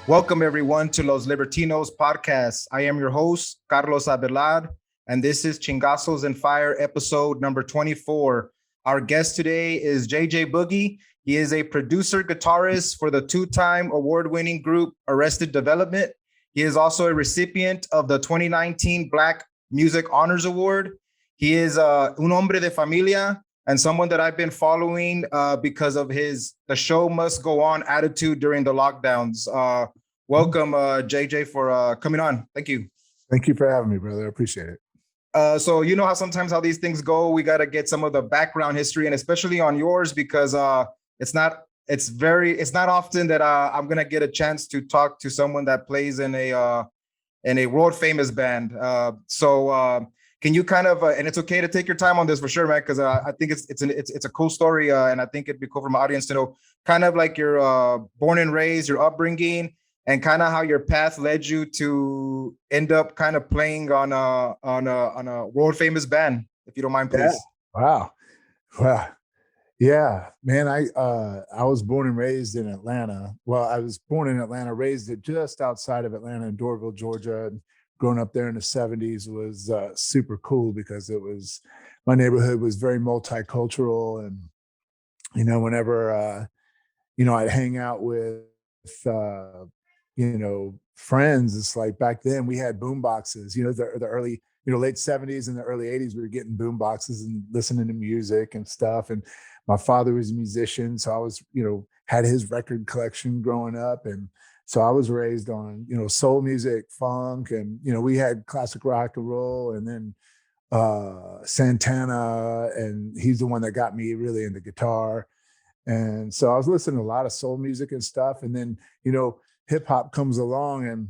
Welcome, everyone, to Los Libertinos podcast. I am your host, Carlos Abelard, and this is Chingazos and Fire episode number 24. Our guest today is JJ Boogie. He is a producer guitarist for the two-time award-winning group Arrested Development. He is also a recipient of the 2019 Black Music Honors Award. He is un hombre de familia and someone that I've been following because of his "the show must go on" attitude during the lockdowns. Welcome, JJ, for coming on. Thank you. Thank you for having me, brother. I appreciate it. So you know how sometimes how these things go. We got to get some of the background history, and especially on yours, because it's not often that I'm gonna get a chance to talk to someone that plays in a world famous band. Can you kind of and it's okay to take your time on this for sure, man, because I think it's a cool story, and I think it'd be cool for my audience to know kind of like your born and raised, your upbringing, and kind of how your path led you to end up kind of playing on a world famous band, if you don't mind, Yeah. please. Wow. Wow. Yeah, man. I was born and raised in Atlanta. Well, I was born in Atlanta, raised it just outside of Atlanta in Dorville, Georgia. And growing up there in the '70s was super cool because it was my neighborhood was very multicultural, and whenever I'd hang out with uh, friends. It's like back then we had boom boxes, the early, late '70s and the early '80s, we were getting boom boxes and listening to music and stuff. And my father was a musician. So I was, had his record collection growing up. And so I was raised on, soul music, funk, and, we had classic rock and roll, and then Santana. And he's the one that got me really into guitar. And so I was listening to a lot of soul music and stuff. And then, hip hop comes along, and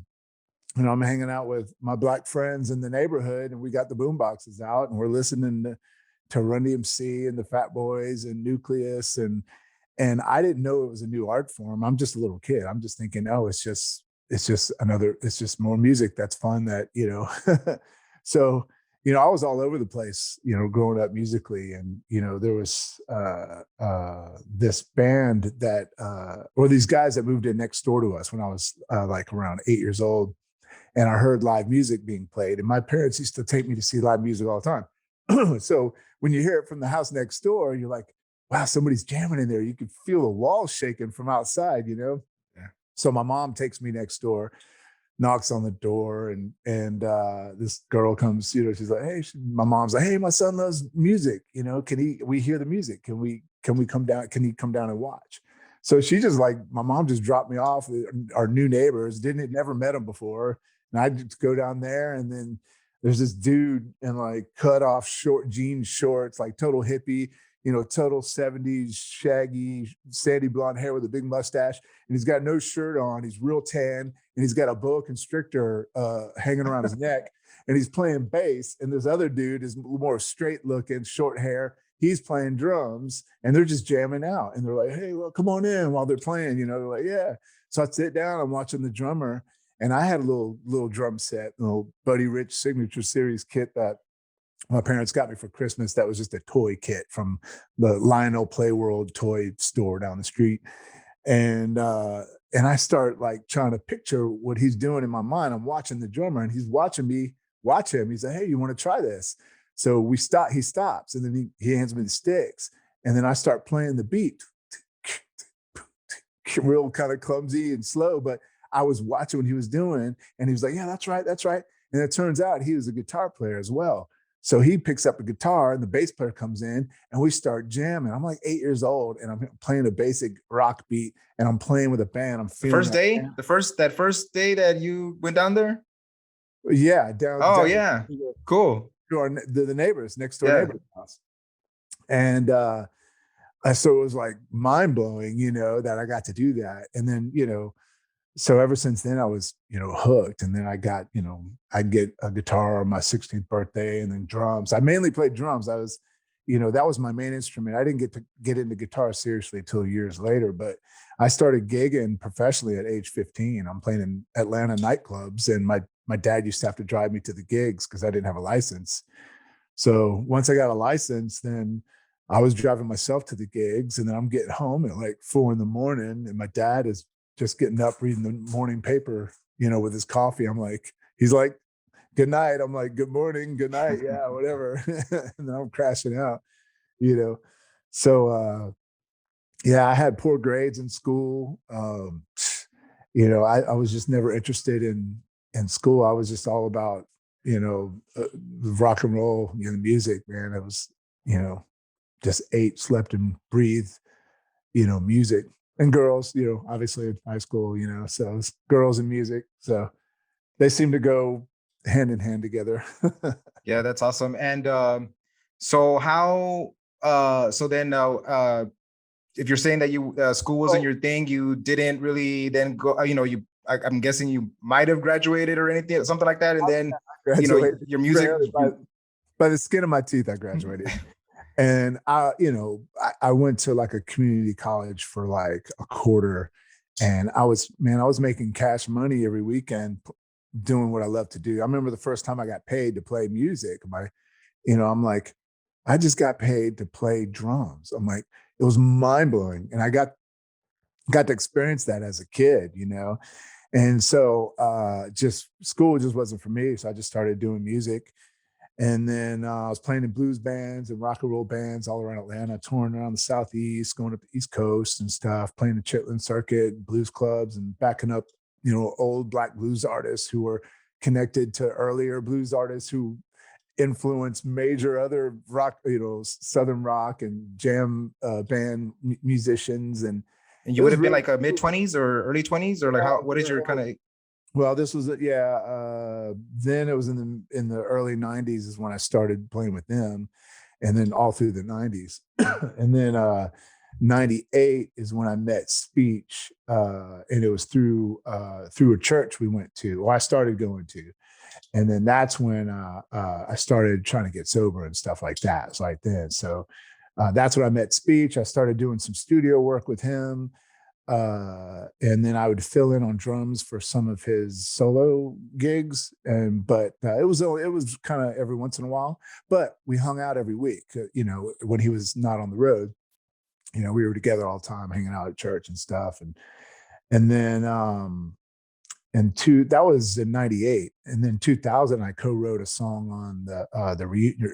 I'm hanging out with my black friends in the neighborhood, and we got the boom boxes out, and we're listening to Run DMC and the Fat Boys and Nucleus, and I didn't know it was a new art form. I'm just a little kid. I'm just thinking, oh, it's just more music that's fun. So I was all over the place, growing up musically. And, there was this band or these guys that moved in next door to us when I was like around 8 years old. And I heard live music being played. And my parents used to take me to see live music all the time. So when you hear it from the house next door, you're like, wow, somebody's jamming in there. You can feel the walls shaking from outside. Yeah. So my mom takes me next door, knocks on the door, and this girl comes, she's like, hey, my mom's like, hey, my son loves music, we hear the music, can we come down, can he come down and watch? So she just like, my mom just dropped me off with our new neighbors, never met them before, and I just go down there, and then there's this dude in like cut off short jean shorts, like total hippie, total '70s shaggy sandy blonde hair with a big mustache, and he's got no shirt on, he's real tan, and he's got a boa constrictor hanging around his neck, and he's playing bass. And this other dude is more straight looking, short hair, he's playing drums, and they're just jamming out. And they're like, hey, well, come on in while they're playing, they're like, yeah. So I sit down, I'm watching the drummer, and I had a little drum set, a little Buddy Rich Signature Series kit that my parents got me for Christmas. That was just a toy kit from the Lionel Playworld toy store down the street. And I start like trying to picture what he's doing in my mind. I'm watching the drummer, and he's watching me watch him. He's like, hey, you want to try this? So we stop, he stops, and then he hands me the sticks. And then I start playing the beat, real kind of clumsy and slow, but I was watching what he was doing, and he was like, yeah, that's right, that's right. And it turns out he was a guitar player as well. So he picks up a guitar, and the bass player comes in, and we start jamming. I'm like 8 years old, and I'm playing a basic rock beat, and I'm playing with a band. I'm The feeling first day, that first day that you went down there. yeah, Oh down yeah, cool. to the neighbors, next door Yeah. neighbor's house. And so it was like mind blowing, that I got to do that. And then, so ever since then I was, hooked. And then I got, I'd get a guitar on my 16th birthday, and then drums. I mainly played drums. I was, that was my main instrument. I didn't get to get into guitar seriously until years later, but I started gigging professionally at age 15. I'm playing in Atlanta nightclubs, and my dad used to have to drive me to the gigs because I didn't have a license. So once I got a license, then I was driving myself to the gigs, and then I'm getting home at like 4 in the morning, and my dad is just getting up, reading the morning paper, with his coffee. He's like, good night. I'm like, good morning, good night. Yeah, whatever. And then I'm crashing out, you know. So yeah, I had poor grades in school. I was just never interested in school. I was just all about, rock and roll, music, man. It was, just ate, slept, and breathed, music and girls, obviously in high school, so it's girls and music. So they seem to go hand in hand together. Yeah, that's awesome. And so how so then if you're saying that you school wasn't your thing, you didn't really then go, I'm guessing you might have graduated or anything, something like that. And then, Graduated your music. by the skin of my teeth. I graduated. And I went to like a community college for like a quarter, and I was making cash money every weekend doing what I love to do. I remember the first time I got paid to play music. I'm like, I just got paid to play drums. I'm like, it was mind blowing, and I got to experience that as a kid, And so just school just wasn't for me. So I just started doing music. And then I was playing in blues bands and rock and roll bands all around Atlanta, touring around the Southeast, going up the East Coast and stuff, playing the Chitlin circuit, blues clubs, and backing up, old Black blues artists who were connected to earlier blues artists who influenced major other rock, Southern rock and jam band musicians. And you would have been like a mid-20s or early 20s, or like what is your kind of? Well, this was then it was in the early 90s is when I started playing with them, and then all through the 90s. And then 98 is when I met Speech, and it was through a church we went to, or I started going to. And then that's when I started trying to get sober and stuff like that. It's like then. So that's when I met Speech. I started doing some studio work with him. And then I would fill in on drums for some of his solo gigs. But it was kind of every once in a while, but we hung out every week, when he was not on the road, we were together all the time, hanging out at church and stuff. And then, that was in 98. And then 2000, I co-wrote a song on the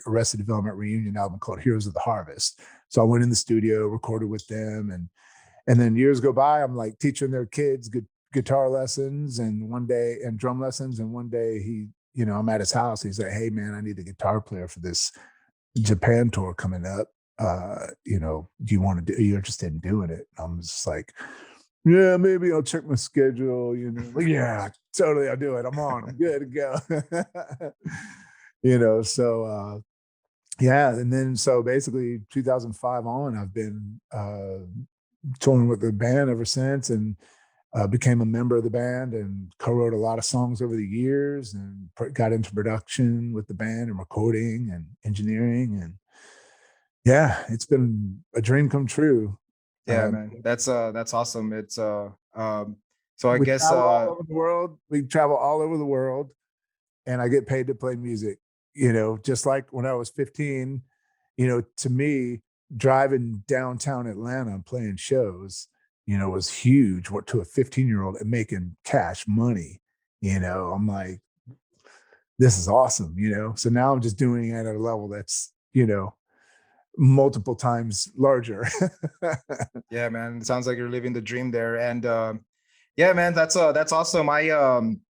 Arrested Development reunion album called Heroes of the Harvest. So I went in the studio, recorded with them, and then years go by, I'm like teaching their kids guitar lessons and drum lessons. And one day I'm at his house. He's like, hey man, I need a guitar player for this Japan tour coming up. Are you interested in doing it? I'm just like, yeah, maybe I'll check my schedule, like, yeah, totally. I'll do it. I'm on, I'm good to go. So, yeah. And then, so basically 2005 on, I've been, touring with the band ever since, and became a member of the band and co-wrote a lot of songs over the years, and got into production with the band and recording and engineering. And yeah, it's been a dream come true. Yeah, man, that's awesome. It's so I guess all over the world. We travel all over the world, and I get paid to play music. Just like when I was 15, to me, driving downtown Atlanta and playing shows, was huge. What to a 15-year-old and making cash money, I'm like, this is awesome, So now I'm just doing it at a level that's, multiple times larger. Yeah, man, it sounds like you're living the dream there. And yeah, man, that's awesome. I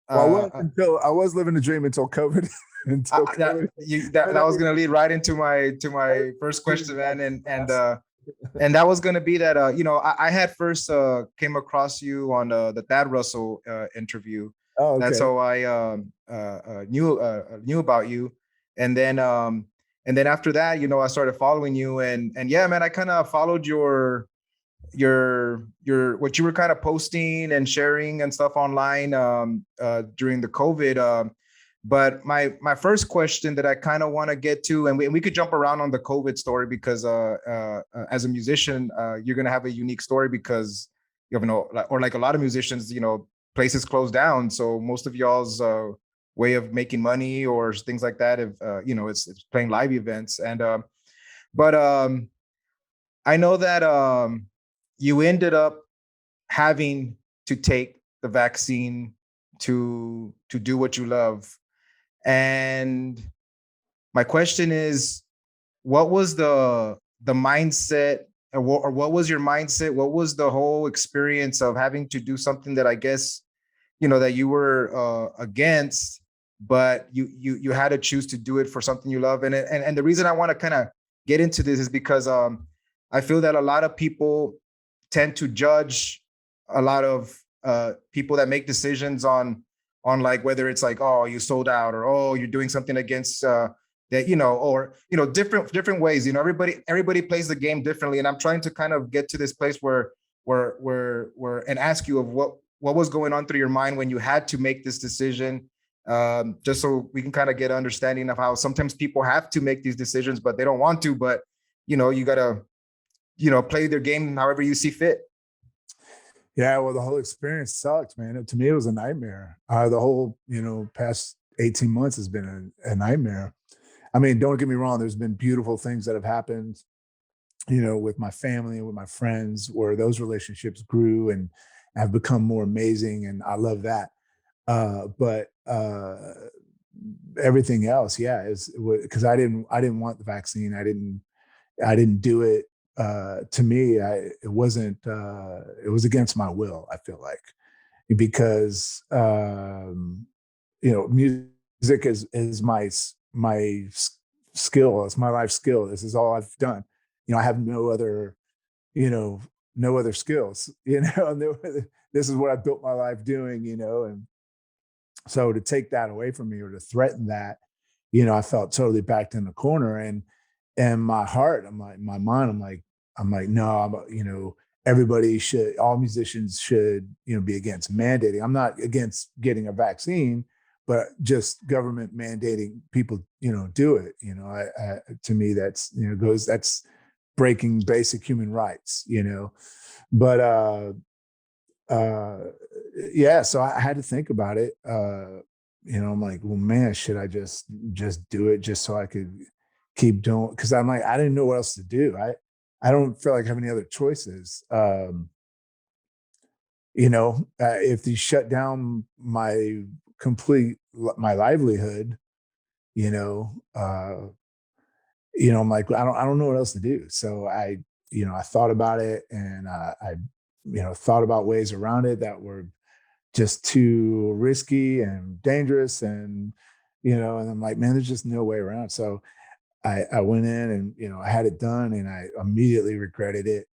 was living the dream until COVID. That was gonna lead right into my first question, man. And that was gonna be that I had first came across you on the Thad Russell interview. Oh, okay. That's how I knew about you. And then after that, I started following you, and yeah, man, I kind of followed your what you were kind of posting and sharing and stuff online during the COVID. But my first question that I kind of want to get to, and we could jump around on the COVID story, because as a musician, you're gonna have a unique story, because you have or like a lot of musicians, places closed down, so most of y'all's way of making money or things like that, if it's playing live events. And but I know that you ended up having to take the vaccine to do what you love. And my question is, what was the mindset, or what was your mindset? What was the whole experience of having to do something that I guess, that you were against, but you had to choose to do it for something you love? And the reason I want to kind of get into this is because I feel that a lot of people tend to judge a lot of people that make decisions on like whether it's like, oh, you sold out, or oh, you're doing something against that, or different ways. Everybody plays the game differently, and I'm trying to kind of get to this place where and ask you of what was going on through your mind when you had to make this decision, just so we can kind of get an understanding of how sometimes people have to make these decisions, but they don't want to. But you gotta play their game however you see fit. Yeah, well, the whole experience sucked, man. To me, it was a nightmare. The whole, past 18 months has been a nightmare. I mean, don't get me wrong. There's been beautiful things that have happened, with my family and with my friends, where those relationships grew and have become more amazing, and I love that. But everything else, yeah, is because I didn't want the vaccine. I didn't do it. To me, it wasn't. It was against my will, I feel like, because music is my skill. It's my life skill. This is all I've done. I have no other skills. This is what I built my life doing. And so to take that away from me, or to threaten that, I felt totally backed in the corner. And my heart, my mind, I'm like, no, everybody should, all musicians should, be against mandating. I'm not against getting a vaccine, but just government mandating people, do it. To me, that's, that's breaking basic human rights, but, yeah, so I had to think about it. I'm like, well, man, should I just do it just so I could keep doing? Because I'm like, I didn't know what else to do. I don't feel like I have any other choices. If they shut down my livelihood, I'm like, I don't know what else to do. So I thought about it, and I thought about ways around it that were just too risky and dangerous, and and I'm like, man, there's just no way around. So I went in and, I had it done, and I immediately regretted it.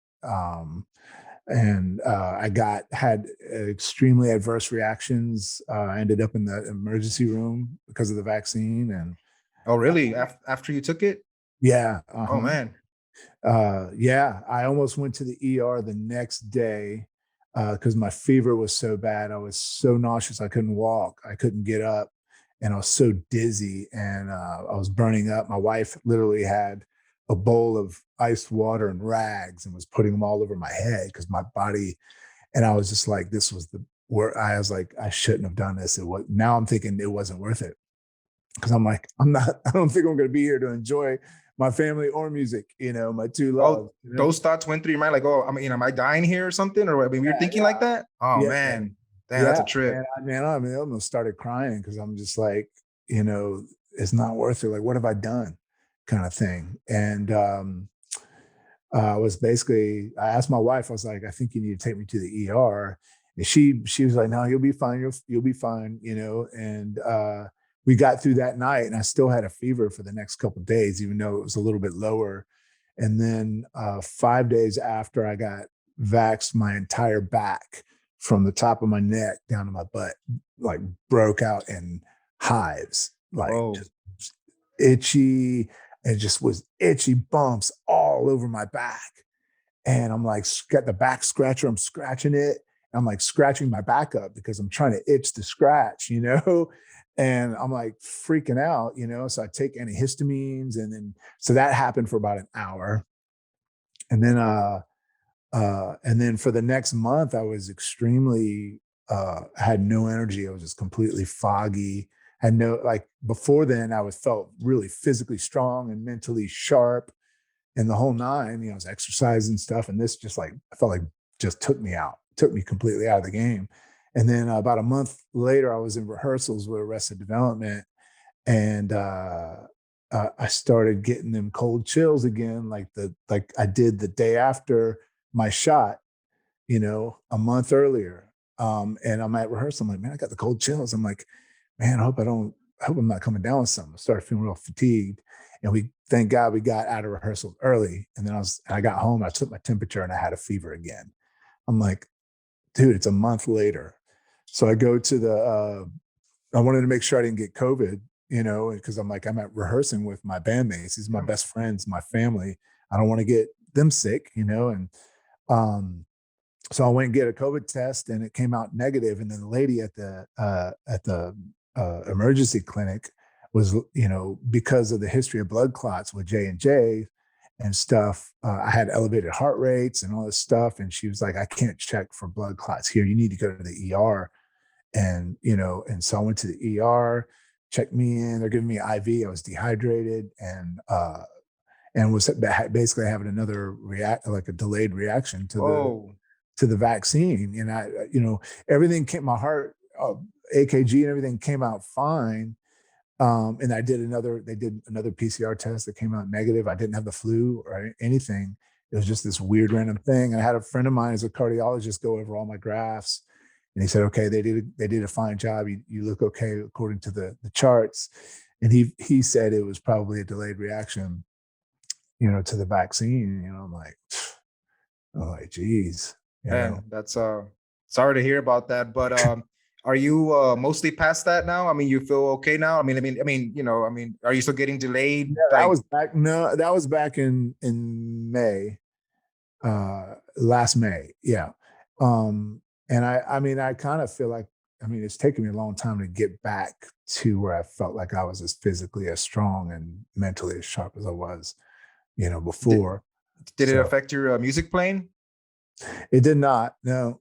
And I had extremely adverse reactions. I ended up in the emergency room because of the vaccine. And oh, really? After you took it? Yeah. Oh, man. Yeah, I almost went to the ER the next day because my fever was so bad. I was so nauseous. I couldn't walk. I couldn't get up. And I was so dizzy, and I was burning up. My wife literally had a bowl of iced water and rags and was putting them all over my head because my body, and I was just like, this was where I was like, I shouldn't have done this. Now I'm thinking it wasn't worth it, because I'm like, I don't think I'm going to be here to enjoy my family or music, my two loves. Those thoughts went through your mind, like, oh, am I dying here or something? Or you're thinking like that? Oh, yeah, man. Damn, that's a trip. I almost started crying because I'm just like, it's not worth it. Like, what have I done? Kind of thing. And I asked my wife, I was like, I think you need to take me to the ER. And she was like, no, you'll be fine. You'll be fine, and we got through that night, and I still had a fever for the next couple of days, even though it was a little bit lower. And then 5 days after I got vaxxed, my entire back from the top of my neck down to my butt, like, broke out in hives, like, just itchy. It just was itchy bumps all over my back. And I'm like, got the back scratcher. I'm scratching it. I'm like scratching my back up because I'm trying to itch the scratch, and I'm like freaking out, so I take antihistamines, and then, so that happened for about an hour. And then for the next month, I was extremely, had no energy. I was just completely foggy. Had no, like, before then I felt really physically strong and mentally sharp and the whole nine, I was exercising stuff. And this just, like, I felt like just took me out, took me completely out of the game. And then about a month later, I was in rehearsals with Arrested Development, and I started getting them cold chills again, like I did the day after my shot, a month earlier. And I'm at rehearsal. I'm like, man, I got the cold chills. I'm like, man, I hope I'm not coming down with something. I started feeling real fatigued. And thank God we got out of rehearsal early. And then I got home, I took my temperature and I had a fever again. I'm like, dude, it's a month later. So I go to I wanted to make sure I didn't get COVID, because I'm at rehearsing with my bandmates. These are my best friends, my family. I don't want to get them sick, and so I went and get a COVID test, and it came out negative. And then the lady at the emergency clinic was, because of the history of blood clots with J&J and stuff, I had elevated heart rates and all this stuff. And she was like, I can't check for blood clots here. You need to go to the ER. And, and so I went to the ER, checked me in. They're giving me IV. I was dehydrated and was basically having another like a delayed reaction to the vaccine. And everything came, my heart, AKG and everything came out fine. And they did another PCR test that came out negative. I didn't have the flu or anything. It was just this weird random thing. And I had a friend of mine as a cardiologist go over all my graphs. And he said, okay, they did a fine job. You look okay according to the charts. And he said it was probably a delayed reaction, to the vaccine. I'm like, geez. Man, that's sorry to hear about that. But are you mostly past that now? I mean, you feel okay now? I mean, are you still getting delayed? Yeah, that was back. No, that was back in May, last May. Yeah. And I kind of feel like, it's taken me a long time to get back to where I felt like I was as physically as strong and mentally as sharp as I was, before. Did it affect your music playing? It did not. No,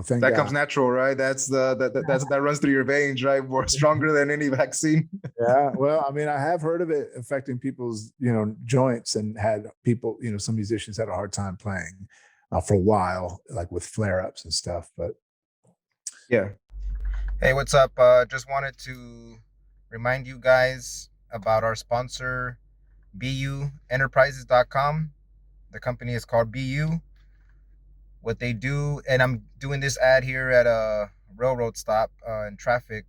thank God. That comes natural, right? That runs through your veins, right? More stronger than any vaccine. Yeah. Well, I have heard of it affecting people's, joints, and had people, some musicians had a hard time playing for a while, like with flare-ups and stuff. But yeah. Hey, what's up? Just wanted to remind you guys about our sponsor, BUenterprises.com. The company is called BU. What they do, and I'm doing this ad here at a railroad stop in traffic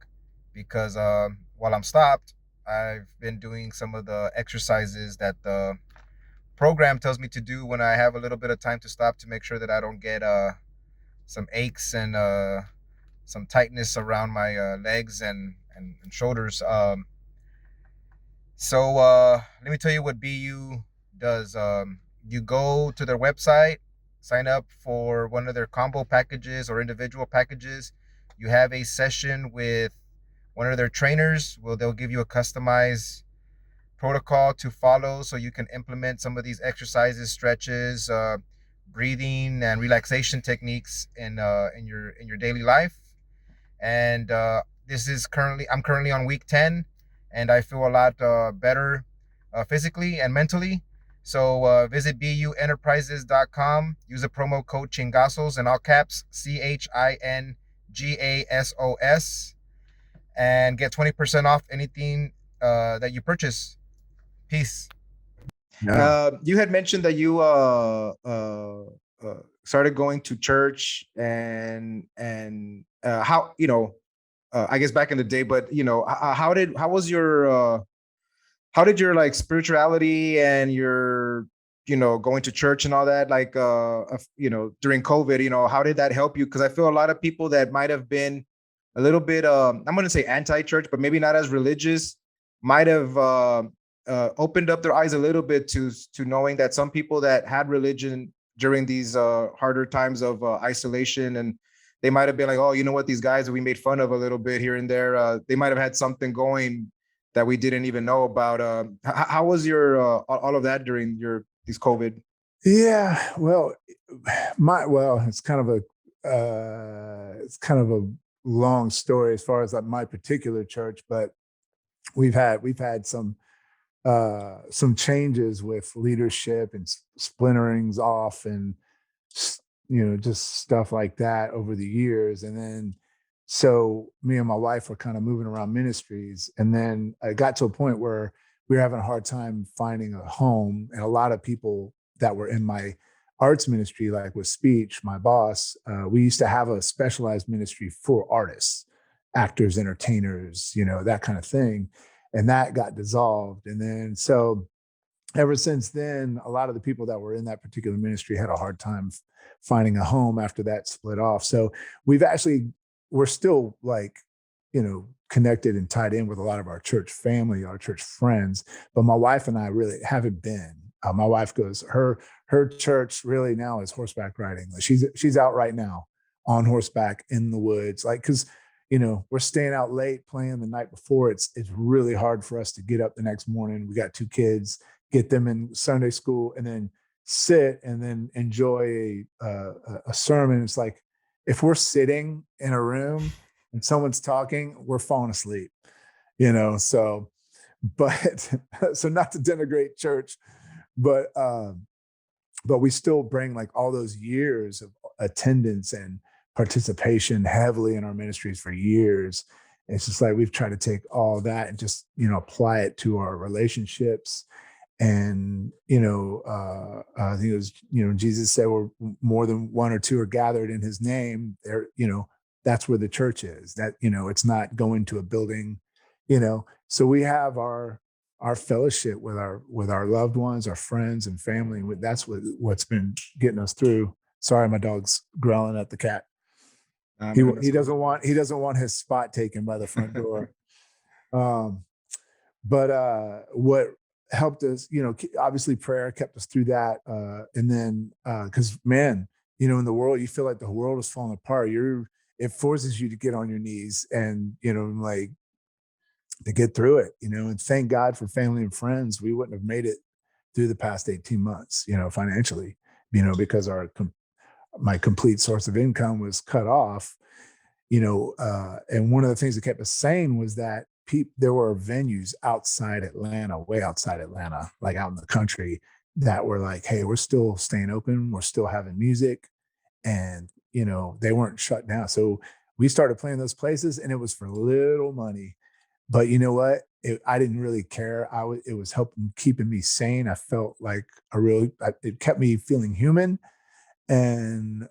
because while I'm stopped, I've been doing some of the exercises that the program tells me to do when I have a little bit of time to stop, to make sure that I don't get some aches and some tightness around my legs and shoulders. So let me tell you what BU does. You go to their website, sign up for one of their combo packages or individual packages. You have a session with one of their trainers. They'll give you a customized protocol to follow so you can implement some of these exercises, stretches, breathing and relaxation techniques in your daily life. And I'm currently on week 10, and I feel a lot better physically and mentally. So visit BUenterprises.com, use a promo code Chingasos in all caps, CHINGASOS, and get 20% off anything that you purchase. Peace. yeah. You had mentioned that you started going to church and how, I guess back in the day, but how did your like spirituality and your going to church and all that, like during COVID, how did that help you? Because I feel a lot of people that might have been a little bit I'm going to say anti-church, but maybe not as religious, might have opened up their eyes a little bit to knowing that some people that had religion during these harder times of isolation, and they might have been like, oh, you know what, these guys that we made fun of a little bit here and there, they might have had something going that we didn't even know about. How was your all of that during these COVID? Yeah, well, it's kind of a long story as far as like my particular church, but we've had some changes with leadership and splinterings off, and just stuff like that over the years. And then, so me and my wife were kind of moving around ministries. And then I got to a point where we were having a hard time finding a home. And a lot of people that were in my arts ministry, like with speech, my boss, we used to have a specialized ministry for artists, actors, entertainers, that kind of thing. And that got dissolved. And then, so ever since then, a lot of the people that were in that particular ministry had a hard time finding a home after that split off. So we're still like, connected and tied in with a lot of our church family, our church friends. But my wife and I really haven't been. My wife goes, her church really now is horseback riding. She's out right now on horseback in the woods, like, because we're staying out late playing the night before. It's really hard for us to get up the next morning. We got 2 kids, get them in Sunday school, and then sit and then enjoy a sermon. It's like, if we're sitting in a room and someone's talking, we're falling asleep, so, but so not to denigrate church, but we still bring like all those years of attendance and participation heavily in our ministries for years. It's just like we've tried to take all that and just apply it to our relationships. And I think it was, Jesus said, "Where more than 1 or 2 are gathered in his name, there, that's where the church is." That, it's not going to a building, so we have our fellowship with our loved ones, our friends and family. That's what's been getting us through. Sorry, my dog's growling at the cat. He doesn't want his spot taken by the front door. But what helped us, obviously prayer kept us through that. And then, because man, in the world, you feel like the world is falling apart. It forces you to get on your knees and, like, to get through it, and thank God for family and friends. We wouldn't have made it through the past 18 months, financially, because my complete source of income was cut off, and one of the things that kept us sane was that there were venues outside Atlanta, way outside Atlanta, like out in the country, that were like, hey, we're still staying open. We're still having music. And, they weren't shut down. So we started playing those places, and it was for little money. But you know what? I didn't really care. It was helping keeping me sane. I felt like it kept me feeling human. And,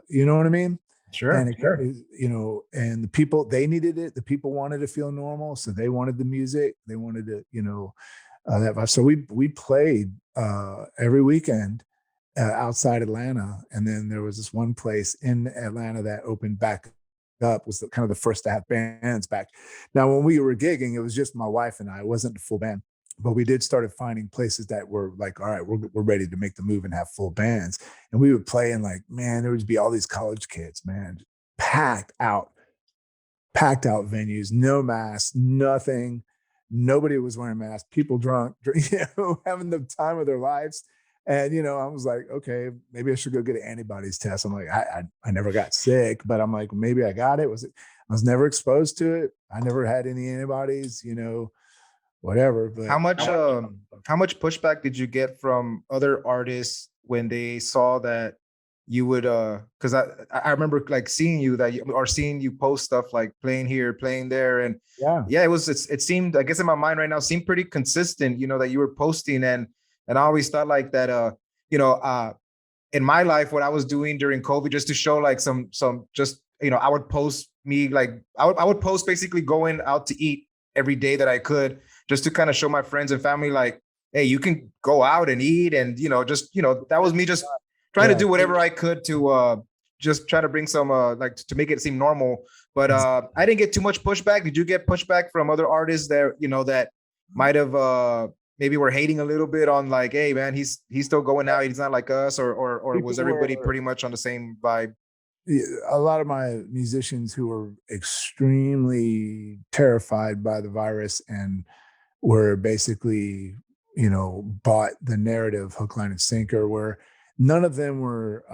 you know what I mean? Sure, And sure. and the people, they needed it. The people wanted to feel normal, so they wanted the music. They wanted to, that vibe. So we played every weekend outside Atlanta, and then there was this one place in Atlanta that opened back up. Was kind of the first to have bands back. Now, when we were gigging, it was just my wife and I. It wasn't a full band. But we did started finding places that were like, all right, we're ready to make the move and have full bands. And we would play, and like, man, there would be all these college kids, man, packed out venues, no masks, nothing. Nobody was wearing masks, people drunk, having the time of their lives. And, I was like, okay, maybe I should go get an antibodies test. I'm like, I never got sick, but I'm like, maybe I got it. I was never exposed to it. I never had any antibodies, whatever. But How much pushback did you get from other artists when they saw that you would because I remember like seeing you post stuff like playing here, playing there, and yeah, it seemed, I guess in my mind right now, seemed pretty consistent, that you were posting. And I always thought like that in my life, what I was doing during COVID, just to show like some just, I would post me, like I would post basically going out to eat every day that I could, just to kind of show my friends and family like, hey, you can go out and eat. And, that was me just trying to do whatever I could to just try to bring some like to make it seem normal. But I didn't get too much pushback. Did you get pushback from other artists that, that might have maybe were hating a little bit on like, hey man, he's still going out, he's not like us, or was everybody pretty much on the same vibe? A lot of my musicians who were extremely terrified by the virus and were basically, bought the narrative hook, line, and sinker, where none of them were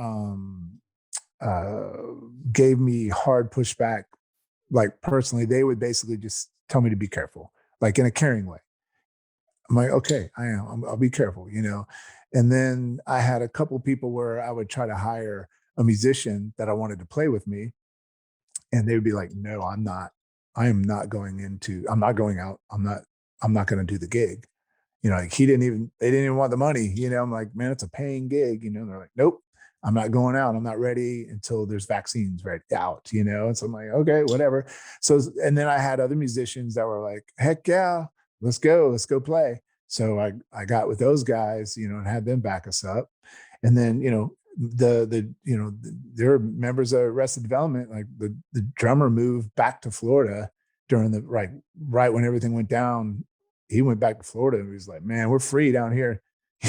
gave me hard pushback. Like personally, they would basically just tell me to be careful, like in a caring way. I'm like, okay, I am. I'll be careful, And then I had a couple people where I would try to hire a musician that I wanted to play with me, and they would be like, no, I am not going out. I'm not going to do the gig. Like they didn't even want the money. I'm like, man, it's a paying gig. And they're like, nope, I'm not going out. I'm not ready until there's vaccines right out. And so I'm like, okay, whatever. So, and then I had other musicians that were like, heck yeah, let's go play. So I got with those guys, and had them back us up. And then, there were members of Arrested Development, like the drummer moved back to Florida during the right when everything went down. He went back to Florida and he was like, man, we're free down here,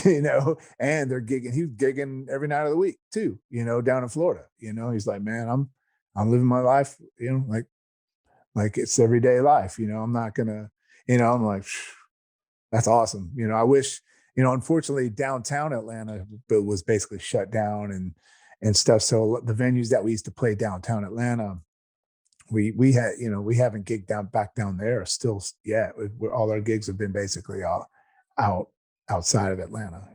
and they're gigging. He was gigging every night of the week too, down in Florida. He's like, man, I'm living my life, like it's everyday life. I'm not gonna, I'm like, that's awesome. I wish, unfortunately downtown Atlanta was basically shut down and stuff. So the venues that we used to play downtown Atlanta, we had, we haven't gigged back down there still yet. All our gigs have been basically outside of Atlanta,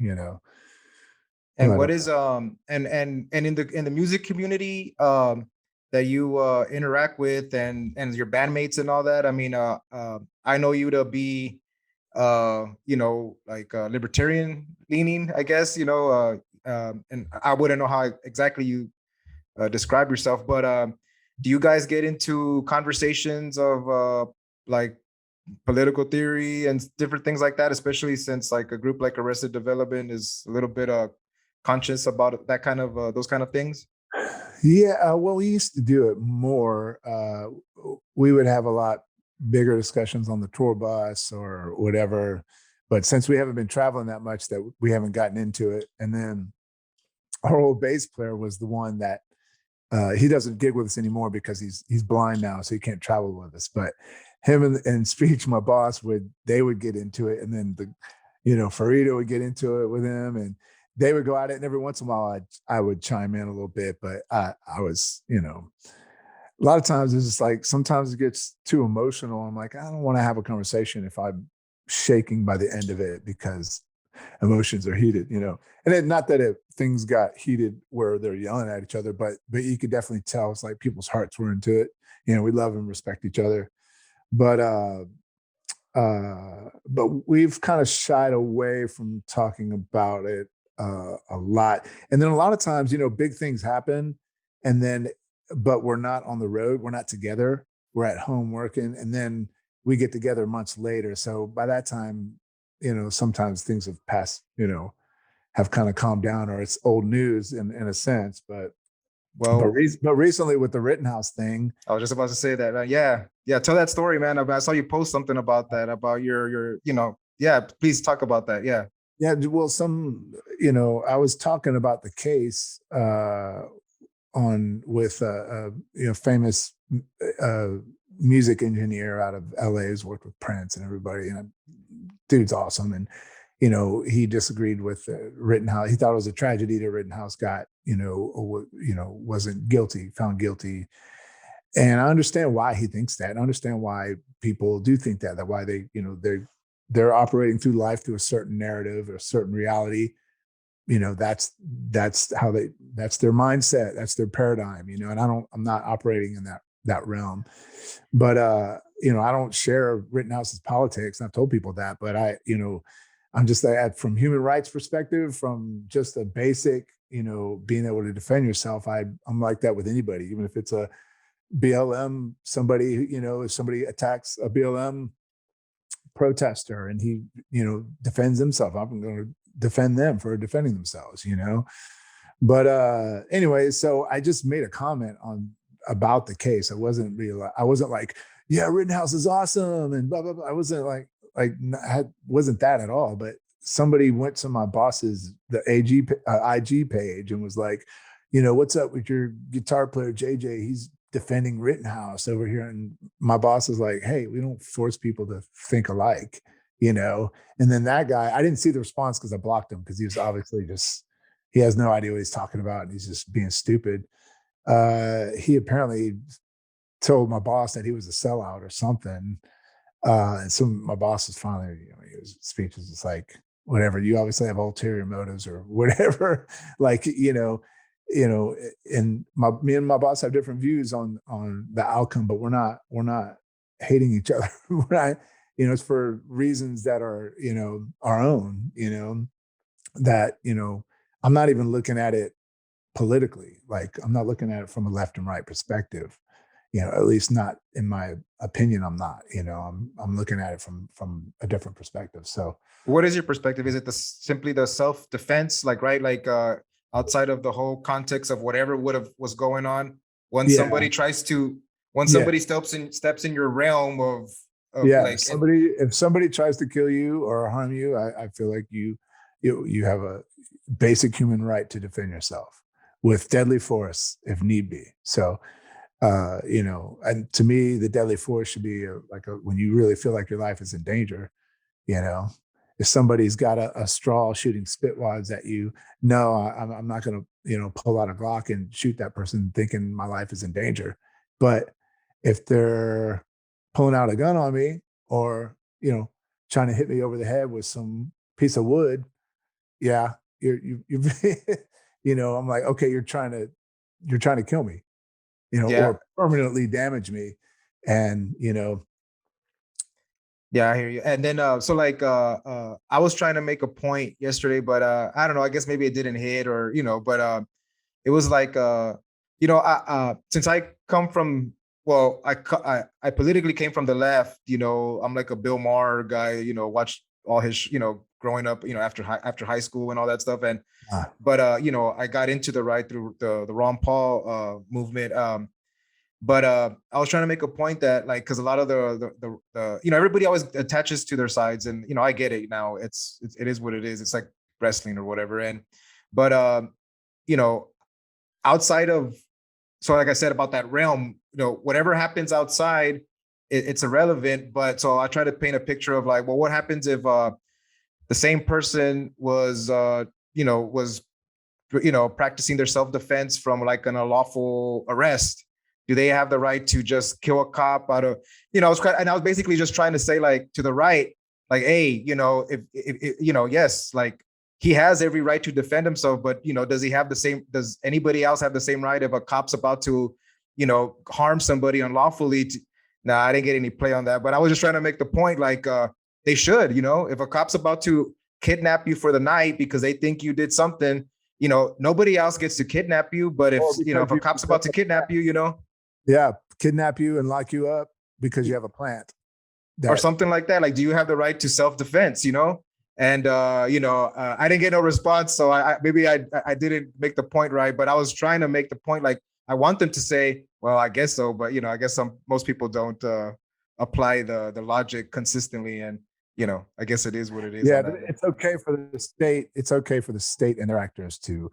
And what is and in the music community that you interact with and your bandmates and all that? I mean, I know you to be like libertarian leaning, I guess, and I wouldn't know how exactly you describe yourself, but do you guys get into conversations of like political theory and different things like that, especially since like a group like Arrested Development is a little bit conscious about that kind of those kind of things? Yeah, well, we used to do it more. We would have a lot bigger discussions on the tour bus or whatever, but since we haven't been traveling that much, that we haven't gotten into it. And then our old bass player was the one that he doesn't gig with us anymore because he's blind now, so he can't travel with us. But him and Speech, my boss, would get into it, and then Farida would get into it with him, and they would go at it. And every once in a while, I would chime in a little bit, but I was, a lot of times it's just like sometimes it gets too emotional. I'm like, I don't want to have a conversation if I'm shaking by the end of it because emotions are heated, and then not that things got heated where they're yelling at each other, but you could definitely tell it's like people's hearts were into it. We love and respect each other, but we've kind of shied away from talking about it a lot. And then a lot of times, big things happen, and then but we're not on the road, we're not together, we're at home working, and then we get together months later. So by that time, sometimes things have passed, have kind of calmed down, or it's old news in a sense. But recently with the Rittenhouse thing, I was just about to say that. Yeah. Tell that story, man. I saw you post something about that, about your, yeah. Please talk about that. Yeah. Yeah. Well, I was talking about the case with a famous music engineer out of LA who's worked with Prince and everybody, and dude's awesome. And he disagreed with Rittenhouse. He thought it was a tragedy that Rittenhouse got wasn't found guilty. And I understand why he thinks that. I understand why people do think that why they they're operating through life through a certain narrative or a certain reality. That's that's their mindset, that's their paradigm, and I'm not operating in that realm. But I don't share Rittenhouse's politics. I've told people that, but I'm just from human rights perspective, from just a basic, being able to defend yourself. I'm like that with anybody, even if it's a BLM, somebody, if somebody attacks a BLM protester and he, defends himself, I'm going to defend them for defending themselves, But anyway, so I just made a comment about the case. I wasn't like, yeah, Rittenhouse is awesome and blah blah blah. I wasn't wasn't that at all. But somebody went to my boss's IG page and was like, what's up with your guitar player JJ? He's defending Rittenhouse over here. And my boss is like, hey, we don't force people to think alike. And then that guy, I didn't see the response because I blocked him because he was obviously he has no idea what he's talking about and he's just being stupid. He apparently told my boss that he was a sellout or something. And so my boss was finally, his speech was just like, whatever, you obviously have ulterior motives or whatever. you know, and me and my boss have different views on the outcome, but we're not hating each other. We're not, you know, it's for reasons that are, you know, our own, you know, that, you know, I'm not even looking at it politically. Like I'm not looking at it from a left and right perspective. You know, at least not in my opinion. I'm not. You know, I'm looking at it from a different perspective. So What is your perspective? Is it simply the self defense, like right, like outside of the whole context of whatever would have was going on? When yeah, somebody tries to, when yeah, somebody steps in your realm of yeah. like, and If somebody tries to kill you or harm you, I feel like you have a basic human right to defend yourself with deadly force if need be. So you know, and to me, the deadly force should be when you really feel like your life is in danger. You know, if somebody's got a straw shooting spit wads at you, no, I'm not going to, you know, pull out a Glock and shoot that person thinking my life is in danger. But if they're pulling out a gun on me or, you know, trying to hit me over the head with some piece of wood, yeah, you you know, I'm like, okay, you're trying to kill me, you know, yeah, or permanently damage me. And, you know, yeah, I hear you. And then so like I was trying to make a point yesterday, but I don't know, I guess maybe it didn't hit, or but it was like since I come from, well, I politically came from the left. I'm like a Bill Maher guy. Watched all his growing up, after high school and all that stuff. And uh, but I got into the right through the Ron Paul movement. But I was trying to make a point that, like, because a lot of the everybody always attaches to their sides, and I get it now. It is what it is. It's like wrestling or whatever. And but you know outside of, so like I said about that realm, whatever happens outside, it's irrelevant. But so I try to paint a picture of, like, well, what happens if the same person was practicing their self-defense from like an unlawful arrest? Do they have the right to just kill a cop out of, and I was basically just trying to say, like, to the right, like, hey, if yes, like, he has every right to defend himself, but does anybody else have the same right if a cop's about to harm somebody unlawfully? Nah, I didn't get any play on that, but I was just trying to make the point, like, they should, if a cop's about to kidnap you for the night because they think you did something, nobody else gets to kidnap you. But if, or because if a cop's about to kidnap you, yeah, kidnap you and lock you up because you have a plant or that something like that, like, do you have the right to self-defense? And I didn't get no response, so I didn't make the point right. But I was trying to make the point, like, I want them to say, well, I guess so, but I guess most people don't apply the logic consistently. And I guess it is what it is yeah, on that. it's okay for the state. It's okay for the state and their actors to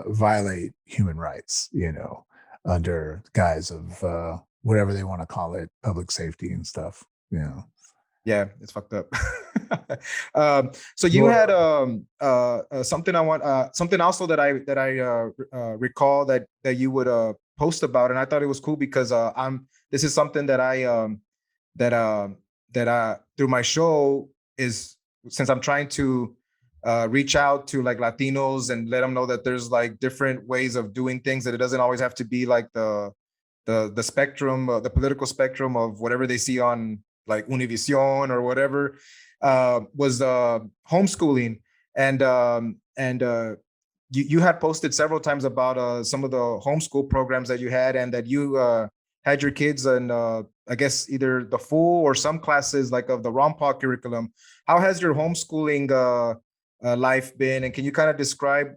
violate human rights, you know, under guise of whatever they want to call it, public safety and stuff. You know, Yeah, it's fucked up. So you well, had something I want, something also that I recall that you would post about, and I thought it was cool because this is something that I that through my show, is, since I'm trying to reach out to, like, Latinos and let them know that there's, like, different ways of doing things, that it doesn't always have to be like the spectrum, the political spectrum of whatever they see on, like, Univision or whatever, was homeschooling. And you had posted several times about some of the homeschool programs that you had, and that you had your kids in, I guess, either the full or some classes, like, of the Ron Paul curriculum. How has your homeschooling life been? And can you kind of describe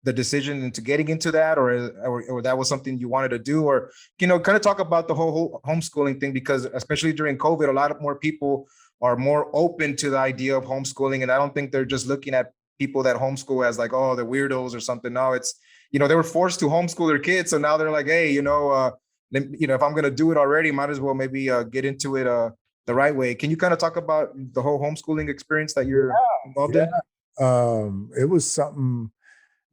the decision into getting into that, or that was something you wanted to do, or kind of talk about the whole homeschooling thing? Because especially during COVID, a lot of more people are more open to the idea of homeschooling, and I don't think they're just looking at people that homeschool as, like, oh, the weirdos or something. No, it's, they were forced to homeschool their kids, so now they're like, hey, if I'm going to do it already, might as well maybe get into it the right way. Can you kind of talk about the whole homeschooling experience that you're involved yeah, in? it was something.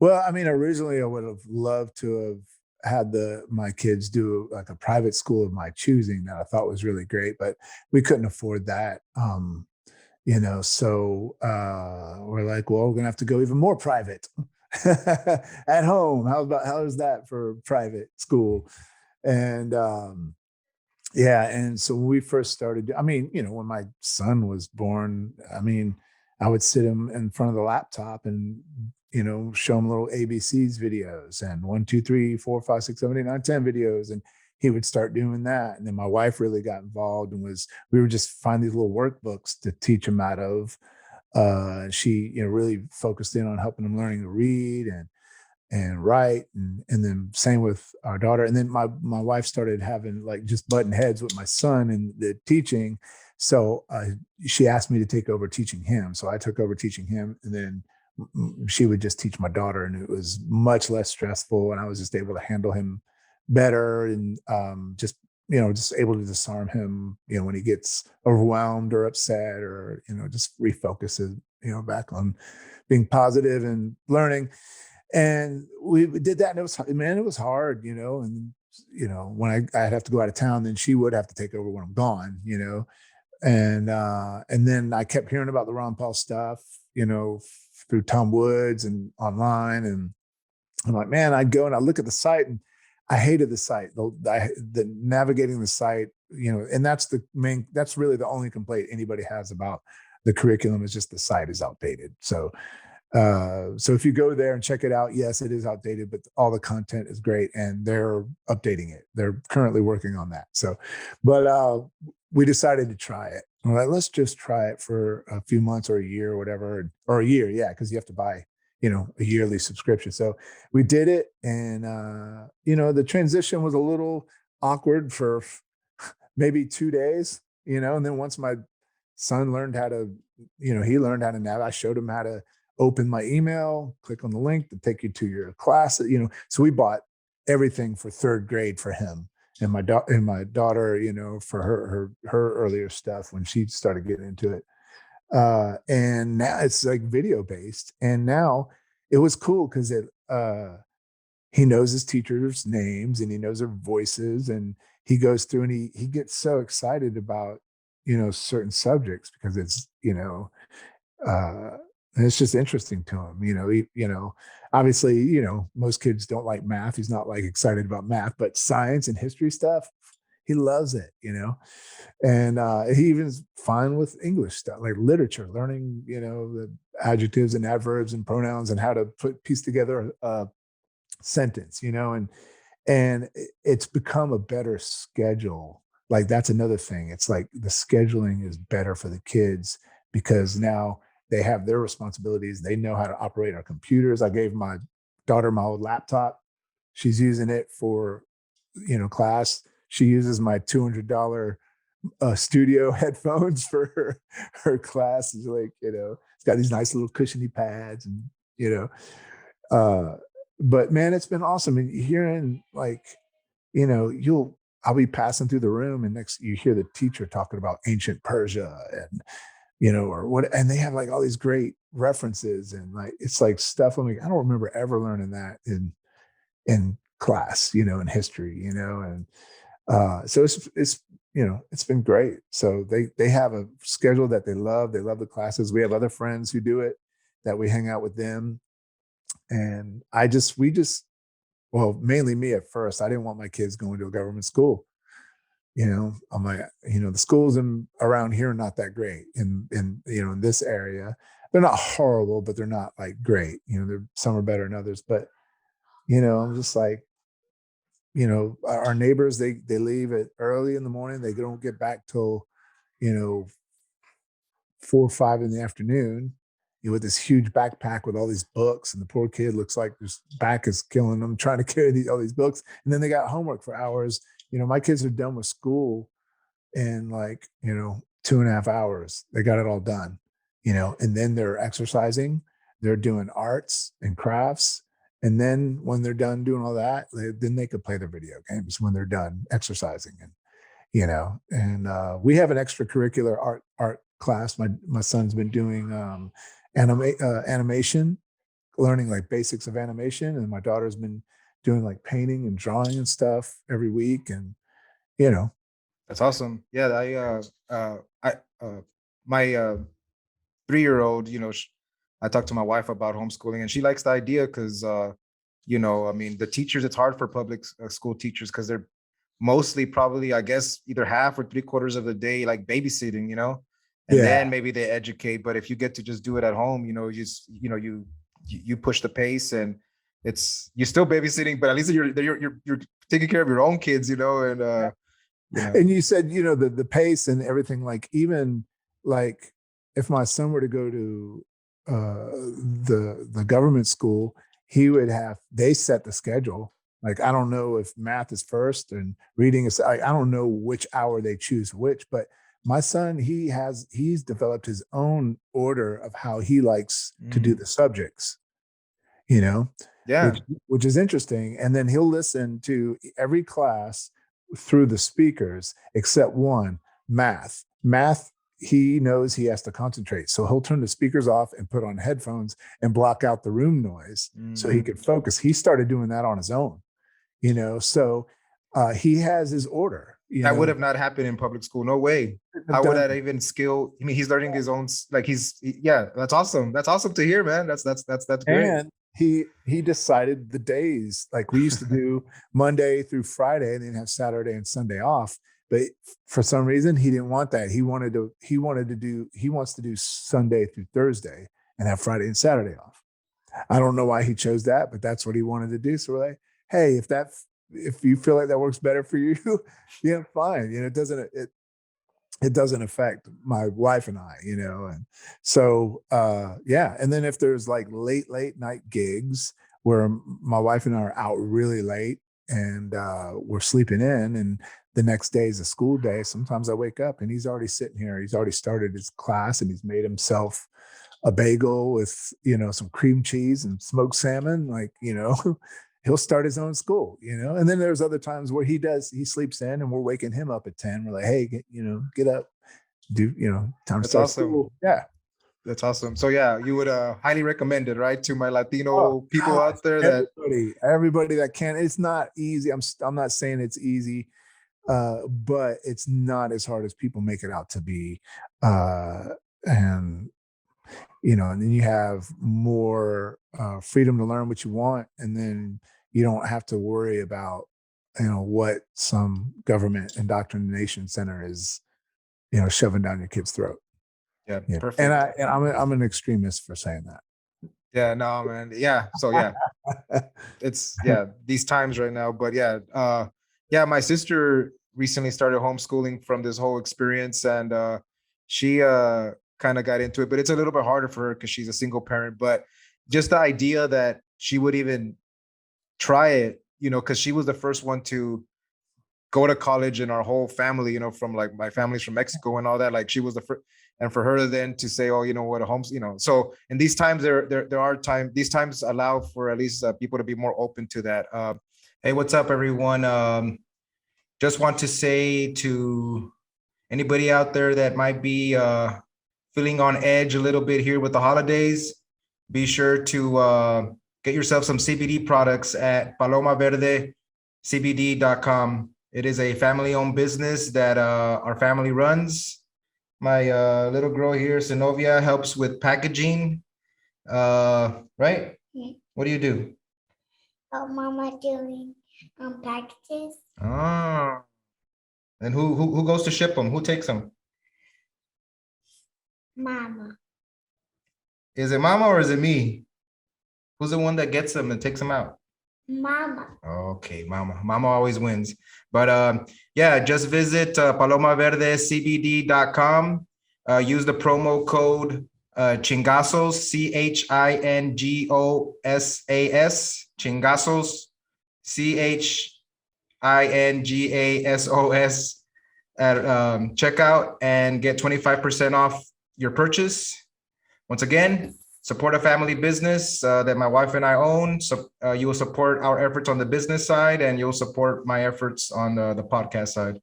Well, I mean, originally I would have loved to have had my kids do like a private school of my choosing that I thought was really great, but we couldn't afford that. You know, so we're like, well, we're gonna have to go even more private. at home. How is that for private school? And yeah, and so when we first started, I mean, when my son was born, I mean, I would sit him in front of the laptop and show him little ABCs videos and 1, 2, 3, 4, 5, 6, 7, 8, 9, 10 videos, and he would start doing that. And then my wife really got involved and we would just find these little workbooks to teach him out of. She really focused in on helping him learning to read and write, and then same with our daughter. And then my wife started having like just button heads with my son and the teaching, so she asked me to take over teaching him, so I took over teaching him, and then she would just teach my daughter, and it was much less stressful, and I was just able to handle him better, and just able to disarm him when he gets overwhelmed or upset, or just refocuses back on being positive and learning. And we did that, and it was hard, and when I'd have to go out of town, then she would have to take over when I'm gone, and then I kept hearing about the Ron Paul stuff, through Tom Woods and online, and I'm like, man, I'd go and I look at the site, and I hated the site, the navigating the site, and that's really the only complaint anybody has about the curriculum, is just the site is outdated. So if you go there and check it out, yes, it is outdated, but all the content is great, and they're updating it. They're currently working on that. So, but we decided to try it. We're like, let's just try it for a few months or a year or whatever, or a year. Yeah. Cause you have to buy, a yearly subscription. So we did it, and, the transition was a little awkward for maybe 2 days, and then once my son learned how to, he learned how to navigate, I showed him how to open my email, click on the link to take you to your class, so we bought everything for third grade for him, and my daughter, for her earlier stuff when she started getting into it. And now it's like video based. And now it was cool because he knows his teachers' names and he knows their voices, and he goes through and he gets so excited about, certain subjects, because it's, uh, and it's just interesting to him, obviously, most kids don't like math. He's not like excited about math, but science and history stuff, he loves it, and he even is fine with English stuff, like literature, learning, the adjectives and adverbs and pronouns and how to piece together a sentence, and it's become a better schedule. Like, that's another thing. It's like the scheduling is better for the kids, because now they have their responsibilities. They know how to operate our computers. I gave my daughter my old laptop. She's using it for, class. She uses my $200 studio headphones for her class. It's like, it's got these nice little cushiony pads, and, but man, it's been awesome. And hearing, like, I'll be passing through the room, and next you hear the teacher talking about ancient Persia, and or what, and they have like all these great references, and like it's like stuff I'm like, I don't remember ever learning that in class, in history, and so it's been great. So they have a schedule that they love. They love the classes. We have other friends who do it, that we hang out with them, and well, mainly me at first. I didn't want my kids going to a government school. I'm like, the schools around here are not that great in this area. They're not horrible, but they're not like great. Some are better than others. But, I'm just like, our neighbors, they leave at early in the morning. They don't get back till, you know, 4 or 5 in the afternoon, with this huge backpack with all these books, and the poor kid looks like his back is killing them trying to carry all these books. And then they got homework for hours. My kids are done with school in like, 2.5 hours. They got it all done, and then they're exercising, they're doing arts and crafts. And then when they're done doing all that, then they could play their video games when they're done exercising. And we have an extracurricular art class. My son's been doing animation, learning like basics of animation, and my daughter's been doing like painting and drawing and stuff every week. And That's awesome. Yeah, I my 3-year-old, I talked to my wife about homeschooling, and she likes the idea because, I mean, the teachers, it's hard for public school teachers because they're mostly probably, I guess, either half or three quarters of the day, like babysitting, and Yeah. then maybe they educate. But if you get to just do it at home, you push the pace, and you're still babysitting, but at least you're taking care of your own kids, and And you said, the pace and everything, like even like if my son were to go to the government school, they set the schedule. Like, I don't know if math is first and reading is, I don't know which hour they choose which, but my son, he's developed his own order of how he likes to do the subjects, Yeah. which is interesting. And then he'll listen to every class through the speakers except one, math. He knows he has to concentrate. So he'll turn the speakers off and put on headphones and block out the room noise so he could focus. He started doing that on his own, so he has his order. That would have not happened in public school. No way. How would that even skill? I mean, he's learning his own, like that's awesome. That's awesome to hear, man. That's great. And he decided the days, like we used to do Monday through Friday and then have Saturday and Sunday off. But for some reason, he didn't want that. He wants to do Sunday through Thursday and have Friday and Saturday off. I don't know why he chose that, but that's what he wanted to do. So we're like, hey, if you feel like that works better for you, yeah, fine. It doesn't affect my wife and I, and so, yeah. And then if there's like late night gigs where my wife and I are out really late and we're sleeping in and the next day is a school day, sometimes I wake up and he's already sitting here. He's already started his class and he's made himself a bagel with, some cream cheese and smoked salmon, like, he'll start his own school, and then there's other times where he sleeps in and we're waking him up at 10. We're like, hey, get up, do, time to start awesome. School. Yeah. That's awesome. So yeah, you would highly recommend it, right? To my Latino people out there, everybody that can. It's not easy. I'm not saying it's easy, but it's not as hard as people make it out to be. And then you have more freedom to learn what you want, and then you don't have to worry about what some government indoctrination center is shoving down your kid's throat. Yeah, perfect. And I'm an extremist for saying that. Yeah, no, man. Yeah, so yeah, it's these times right now. But my sister recently started homeschooling from this whole experience, and she kind of got into it, but it's a little bit harder for her because she's a single parent. But just the idea that she would even try it, because she was the first one to go to college in our whole family, from like my family's from Mexico and all that. Like she was the first, and for her then to say, oh, what a homes, So in these times, these times allow for at least people to be more open to that. Hey, what's up, everyone? Just want to say to anybody out there that might be feeling on edge a little bit here with the holidays, be sure to get yourself some CBD products at palomaverdecbd.com. It is a family-owned business that our family runs. My little girl here, Sinovia, helps with packaging. Right? Yeah. What do you do? Oh, Mama doing packages. Ah. And who goes to ship them? Who takes them? Mama. Is it Mama or is it me? Who's the one that gets them and takes them out? Mama. Okay, Mama. Mama always wins. But just visit palomaverdecbd.com. Use the promo code Chingazos, CHINGOSAS, Chingazos, CHINGASOS at checkout and get 25% off your purchase. Once again, support a family business that my wife and I own. So you will support our efforts on the business side, and you'll support my efforts on the podcast side.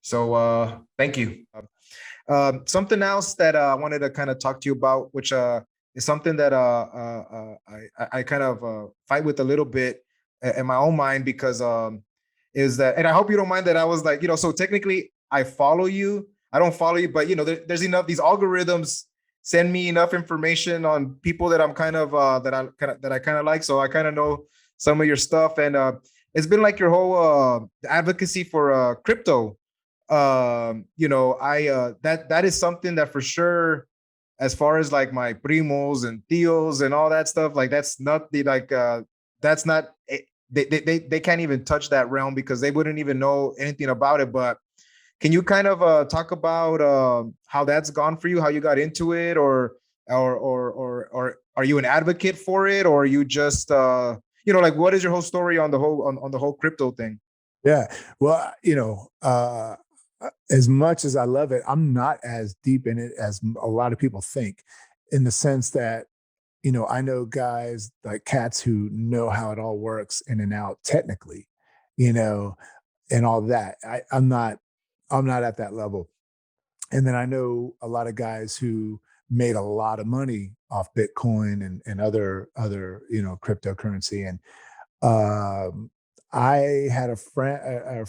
So thank you. Something else that I wanted to kind of talk to you about, which is something that I kind of fight with a little bit in my own mind, because is that, and I hope you don't mind that I was like, so technically I follow you. I don't follow you, but there's enough, these algorithms send me enough information on people that I'm kind of that I kind of like. So I kind of know some of your stuff, and it's been like your whole advocacy for crypto. That is something that for sure, as far as like my primos and tios and all that stuff, like that's not the like that's not they can't even touch that realm because they wouldn't even know anything about it. But can you kind of talk about how that's gone for you, how you got into it, or are you an advocate for it, or are you just like what is your whole story on the whole on the whole crypto thing? Yeah. Well, as much as I love it, I'm not as deep in it as a lot of people think, in the sense that, I know guys like cats who know how it all works in and out technically, and all that. I'm not at that level. And then I know a lot of guys who made a lot of money off Bitcoin and other cryptocurrency. And I had a friend,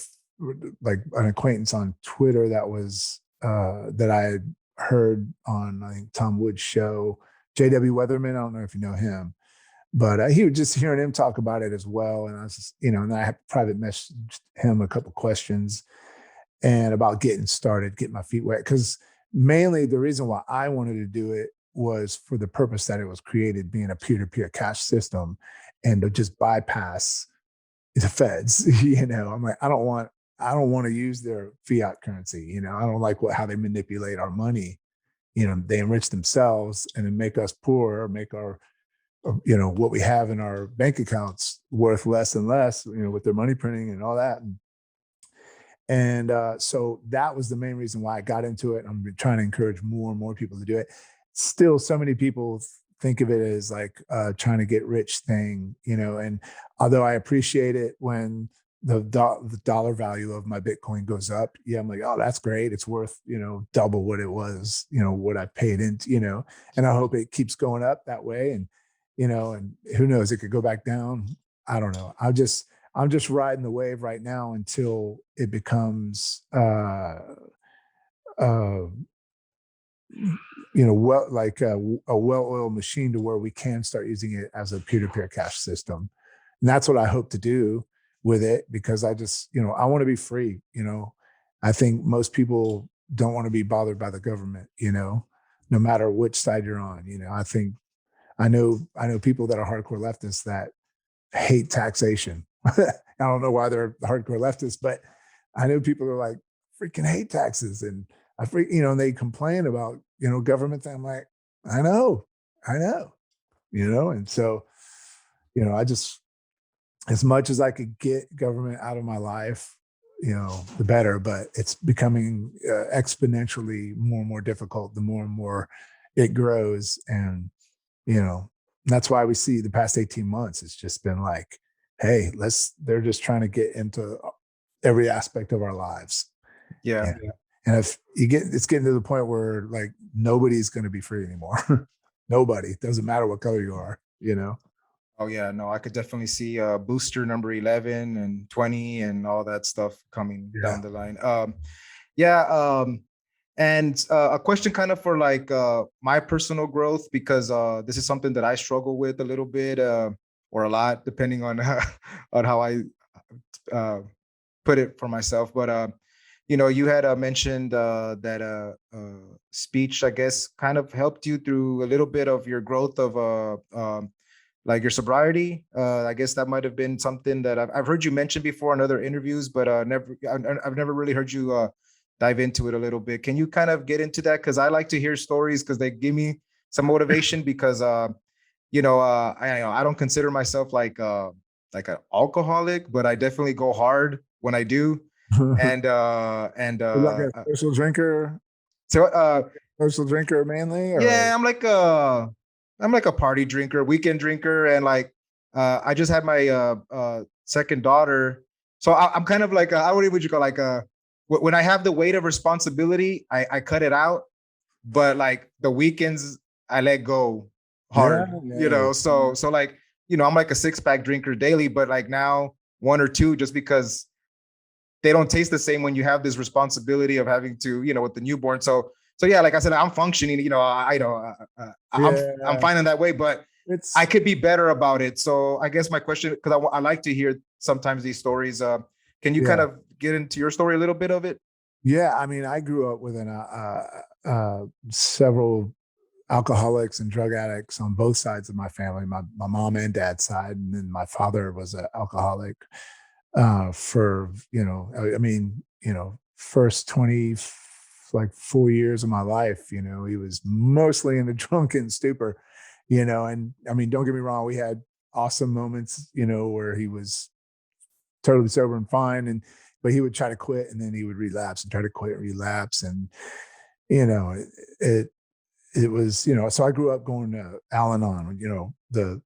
like an acquaintance on Twitter that was that I had heard on, I think, Tom Wood's show, JW Weatherman. I don't know if you know him, but he was just hearing him talk about it as well. And I was just, and I had private messaged him a couple questions and about getting started, getting my feet wet. Because mainly the reason why I wanted to do it was for the purpose that it was created, being a peer-to-peer cash system, and to just bypass the feds. I'm like, I don't want to use their fiat currency. I don't like how they manipulate our money. They enrich themselves and then make us poor, or make our, what we have in our bank accounts worth less and less, with their money printing and all that. And so that was the main reason why I got into it. I'm trying to encourage more and more people to do it. Still, so many people think of it as like trying to get rich thing, and although I appreciate it when the dollar value of my Bitcoin goes up, yeah, I'm like, oh, that's great. It's worth, double what it was, what I paid into, and I hope it keeps going up that way. And, and who knows, it could go back down. I don't know. I'm just riding the wave right now until it becomes, like a well-oiled machine to where we can start using it as a peer-to-peer cash system. And that's what I hope to do with it, because I just, I want to be free. I think most people don't want to be bothered by the government, no matter which side you're on. I know people that are hardcore leftists that hate taxation. I don't know why they're hardcore leftists, but I know people are like, freaking hate taxes. And and they complain about, government thing. I'm like, I know, and so, I just, as much as I could get government out of my life, the better, but it's becoming exponentially more and more difficult the more and more it grows. And, that's why we see the past 18 months, it's just been like, hey, they're just trying to get into every aspect of our lives. Yeah. And if it's getting to the point where like nobody's going to be free anymore. Nobody. Doesn't matter what color you are, Oh yeah, no, I could definitely see booster number 11 and 20 and all that stuff coming down the line. And a question kind of for like my personal growth, because this is something that I struggle with a little bit or a lot, depending on on how I put it for myself. But you had mentioned that speech, I guess, kind of helped you through a little bit of your growth of like your sobriety. I guess that might have been something that I've heard you mention before in other interviews, but I've never really heard you dive into it a little bit. Can you kind of get into that? Because I like to hear stories because they give me some motivation. Because I don't consider myself like an alcoholic, but I definitely go hard when I do. And like a social drinker. So social drinker mainly? Or? Yeah, I'm like a party drinker, weekend drinker, and like I just had my second daughter, so I'm kind of like what would you call like when I have the weight of responsibility, I cut it out, but like the weekends I let go hard, So like I'm like a 6-pack drinker daily, but like now 1 or 2 just because they don't taste the same when you have this responsibility of having to with the newborn. So So yeah, like I said, I'm functioning. I'm Yeah, fine in that way, but I it's could be better about it. So I guess my question, because I like to hear sometimes these stories. Can you kind yeah. of get into your story a little bit of it? Yeah, I mean, I grew up with several alcoholics and drug addicts on both sides of my family, my mom and dad's side, and then my father was an alcoholic for I mean, first 20 like 4 years of my life. He was mostly in a drunken stupor. And I mean, don't get me wrong, we had awesome moments, where he was totally sober and fine, but he would try to quit and then he would relapse and try to quit and relapse. And you know it, it it was, so I grew up going to Al-Anon, the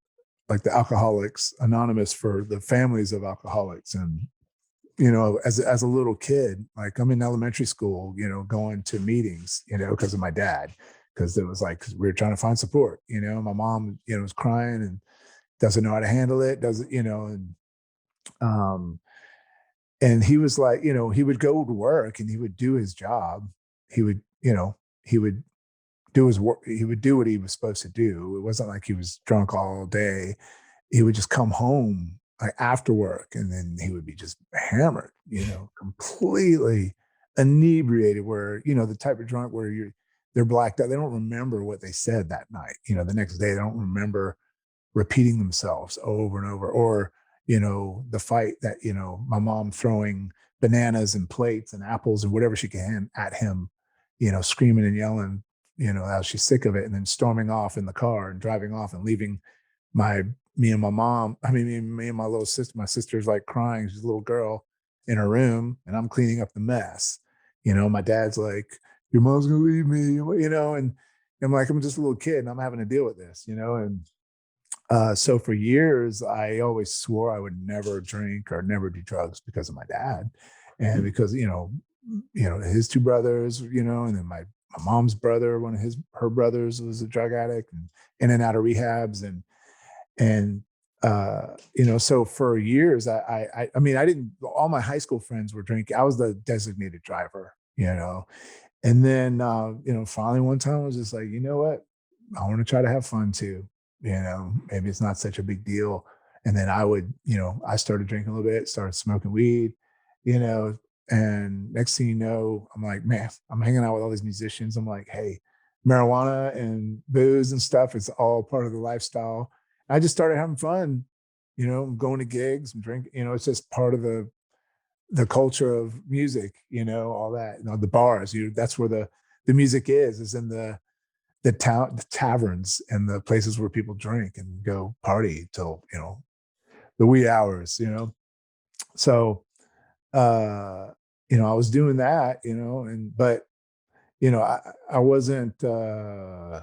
like the Alcoholics Anonymous for the families of alcoholics. And as a little kid, like I'm in elementary school, going to meetings, because of my dad, because it was like 'cause we were trying to find support. My mom, was crying and doesn't know how to handle it, doesn't, um and he was like, he would go to work and he would do his job. He would do his work. He would do what he was supposed to do. It wasn't like he was drunk all day. He would just come home like after work and then he would be just hammered, completely inebriated, where, the type of drunk where they're blacked out. They don't remember what they said that night. The next day they don't remember repeating themselves over and over. Or, the fight that, my mom throwing bananas and plates and apples and whatever she can at him, screaming and yelling, how she's sick of it, and then storming off in the car and driving off and leaving my me and my mom, I mean, me and my little sister, my sister's like crying, she's a little girl in her room, and I'm cleaning up the mess. My dad's like, your mom's gonna leave me, and I'm like, I'm just a little kid and I'm having to deal with this, and so for years, I always swore I would never drink or never do drugs because of my dad, and because his two brothers, and then my mom's brother, one of her brothers was a drug addict and in and out of rehabs, and so for years, I mean, I didn't. All my high school friends were drinking. I was the designated driver, and then finally one time I was just like, you know what, I want to try to have fun too. Maybe it's not such a big deal. And then I started drinking a little bit, started smoking weed, you know, and next thing you know, I'm like, man, I'm hanging out with all these musicians. I'm like, hey, marijuana and booze and stuff, it's all part of the lifestyle. I just started having fun, going to gigs and drinking, it's just part of the culture of music, all that, the bars, that's where the music is in the taverns and the places where people drink and go party till the wee hours. So I was doing that, but I wasn't uh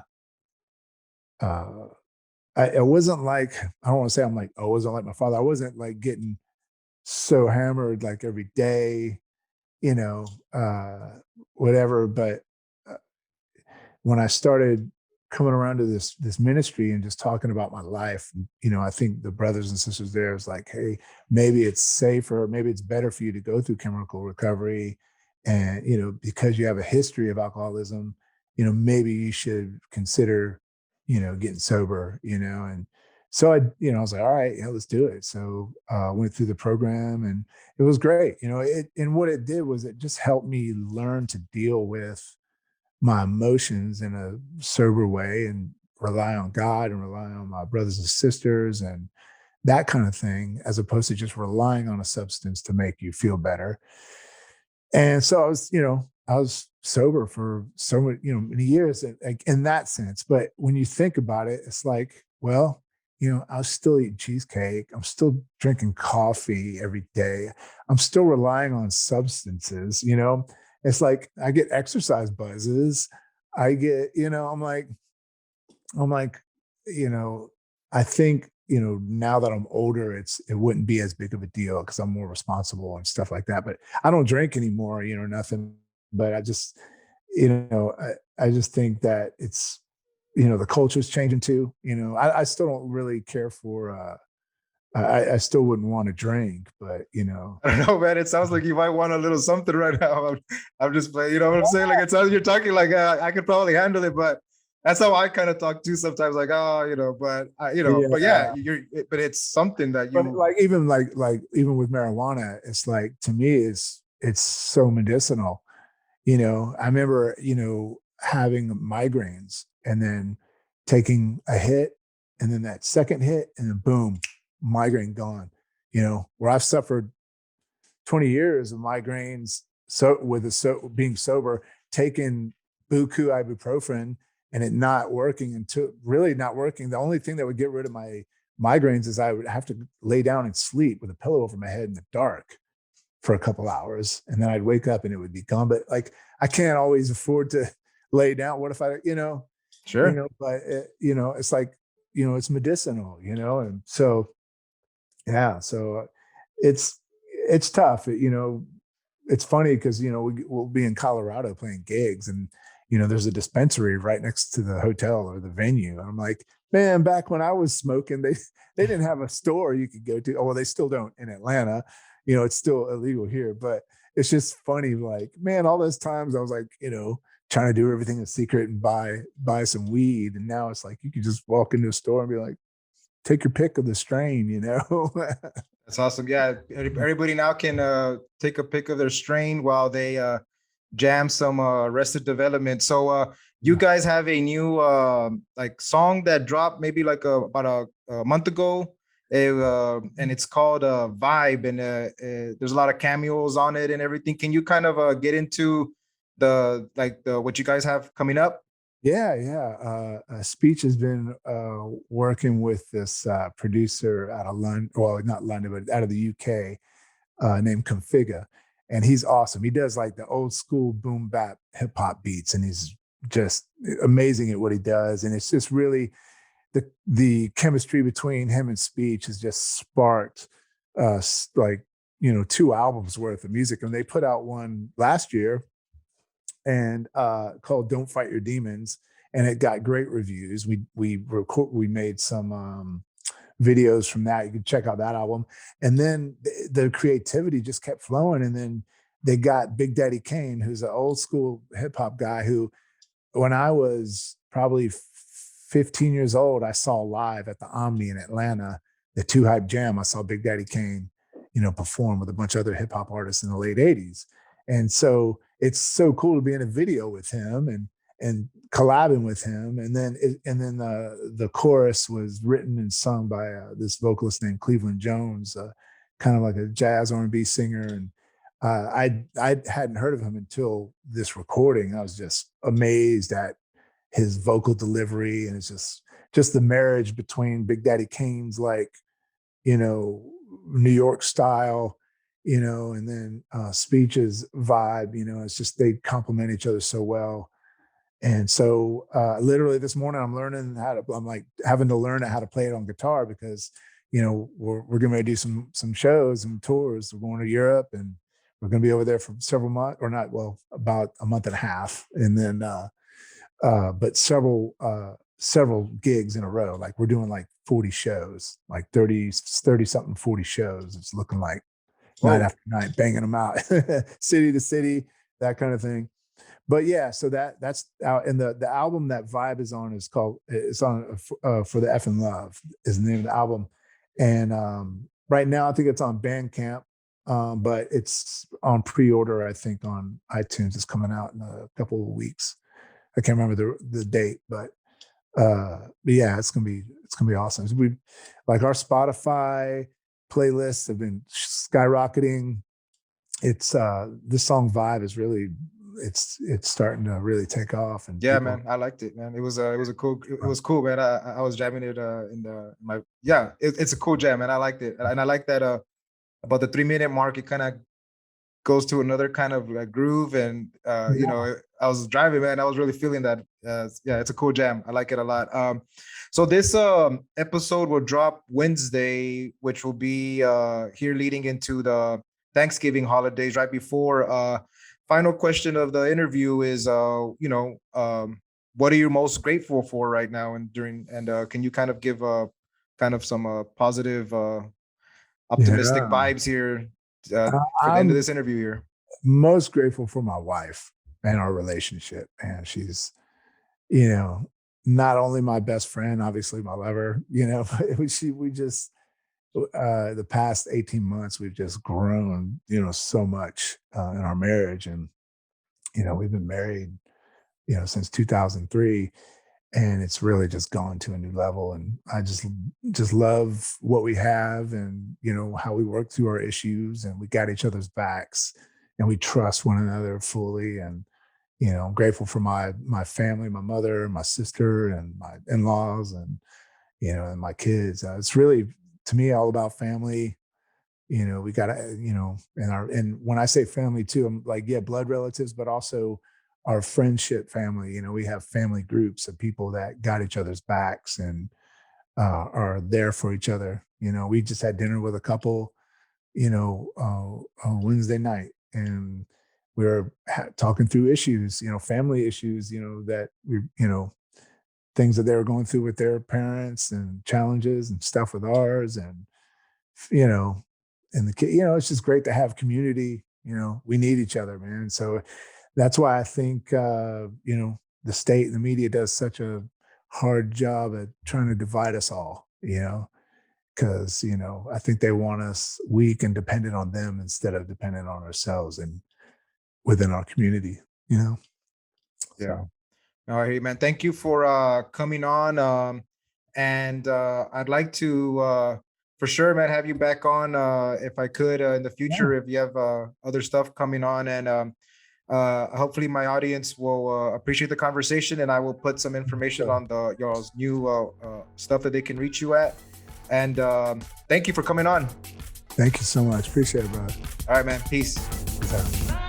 I wasn't like, I don't want to say I'm like, oh, I wasn't like my father. I wasn't like getting so hammered like every day, you know, uh whatever. But uh, when I started coming around to this ministry and just talking about my life, I think the brothers and sisters there is like, hey, maybe it's safer, maybe it's better for you to go through chemical recovery, and because you have a history of alcoholism, maybe you should consider, getting sober, and so I was like, all right, yeah, let's do it. So went through the program and it was great. And what it did was it just helped me learn to deal with my emotions in a sober way and rely on God and rely on my brothers and sisters and that kind of thing, as opposed to just relying on a substance to make you feel better. And so I was sober for so many, many years like, in that sense. But when you think about it, it's like, well, I was still eating cheesecake. I'm still drinking coffee every day. I'm still relying on substances. It's like I get exercise buzzes. I get, I'm like, you know, I think, now that I'm older, it wouldn't be as big of a deal because I'm more responsible and stuff like that. But I don't drink anymore, nothing. But I just, I just think that it's, the culture's changing too. I still don't really care for I still wouldn't want to drink, but I don't know, man. It sounds like you might want a little something right now. I'm just playing. You know what I'm saying? Like it sounds you're talking like I could probably handle it, but that's how I kind of talk too sometimes. Like but but yeah, yeah. but it's something that But you. like even with marijuana, it's like to me it's so medicinal. I remember having migraines and then taking a hit, and then that second hit, and then boom, migraine gone. Where I've suffered 20 years of migraines, being sober, taking buku ibuprofen and it not working, until really not working. The only thing that would get rid of my migraines is I would have to lay down and sleep with a pillow over my head in the dark for a couple hours, and then I'd wake up and it would be gone. But like I can't always afford to lay down. What if Sure. but it's like, it's medicinal, and so yeah, so it's it's tough. It's funny because we'll be in Colorado playing gigs, and there's a dispensary right next to the hotel or the venue. And I'm like, man, back when I was smoking, they didn't have a store you could go to. Oh, well, they still don't in Atlanta. It's still illegal here, but it's just funny. Like, man, all those times I was like, trying to do everything in secret and buy some weed, and now it's like you can just walk into a store and be like, take your pick of the strain. That's awesome. Yeah, everybody now can take a pic of their strain while they jam some Arrested Development. So you guys have a new like song that dropped maybe like about a month ago, and it's called Vibe, and there's a lot of cameos on it and everything. Can you kind of get into the what you guys have coming up? Yeah, yeah. Speech has been working with this producer out of London, well, not London, but out of the UK, named Configa, and he's awesome. He does like the old school boom bap hip hop beats, and he's just amazing at what he does. And it's just really the chemistry between him and Speech has just sparked like 2 albums worth of music, and they put out one last year and called "Don't Fight Your Demons," and it got great reviews. We made some videos from that. You can check out that album, and then the creativity just kept flowing. And then they got Big Daddy Kane, who's an old school hip hop guy who, when I was probably 15 years old, I saw live at the Omni in Atlanta, the Two Hype Jam. I saw Big Daddy Kane, perform with a bunch of other hip hop artists in the late 80s. And so it's so cool to be in a video with him and collabing with him. And then the chorus was written and sung by this vocalist named Cleveland Jones, kind of like a jazz R&B singer. And I hadn't heard of him until this recording. I was just amazed at his vocal delivery, and it's just the marriage between Big Daddy Kane's like New York style, and then Speech's vibe. It's just they complement each other so well. And so literally this morning I'm like having to learn how to play it on guitar, because we're going to do some shows and tours. We're going to Europe, and we're going to be over there for several months, or not, well, about a month and a half, and then but several gigs in a row. Like we're doing like 40 shows, like 30 something 40 shows. It's looking like night after night, banging them out, city to city, that kind of thing. But yeah, so that's out. And the album that Vibe is on it's on For the Effing Love is the name of the album. And right now I think it's on Bandcamp, but it's on pre-order, I think, on iTunes. It's coming out in a couple of weeks. I can't remember the date, but yeah, it's gonna be awesome. We like our Spotify playlists have been skyrocketing. It's this song Vibe is really it's starting to really take off. And Yeah, man, I liked it, man. It was cool, man. I was jamming it it's a cool jam, man. I liked it, and I like that about the 3 minute mark, it kind of goes to another kind of like groove, and I was driving, man, I was really feeling that. Yeah, it's a cool jam. I like it a lot. So this episode will drop Wednesday, which will be here leading into the Thanksgiving holidays, right before. Final question of the interview is what are you most grateful for right now, and can you kind of give kind of some positive optimistic Yeah. vibes here for the end I'm of this interview here. most grateful for my wife and our relationship. And she's, you know, not only my best friend, obviously my lover, you know, but we just, the past 18 months, we've just grown, you know, so much in our marriage. And, you know, we've been married, you know, since 2003, and it's really just gone to a new level. And I just love what we have, and you know how we work through our issues, and we got each other's backs, and we trust one another fully. And you know, I'm grateful for my family, my mother, my sister, and my in-laws, and you know, and my kids. It's really, to me, all about family. You know, we got to, you know, and when I say family too, I'm like, yeah, blood relatives, but also our friendship family. You know, we have family groups of people that got each other's backs and are there for each other. You know, we just had dinner with a couple, you know, on Wednesday night, and we were talking through issues, you know, family issues, you know, that we, you know, things that they were going through with their parents, and challenges and stuff with ours. And you know, and the kid, you know, it's just great to have community. You know, we need each other, man. So that's why I think, you know, the state and the media does such a hard job at trying to divide us all, you know, because, you know, I think they want us weak and dependent on them instead of dependent on ourselves and within our community, you know? Yeah. So, All right, man. Thank you for coming on. And I'd like to for sure, man, have you back on if I could in the yeah, future if you have other stuff coming on. And hopefully my audience will appreciate the conversation, and I will put some information sure. on the y'all's new stuff that they can reach you at. And thank you for coming on. Thank you so much. Appreciate it, brother. All right, man. Peace. Peace out.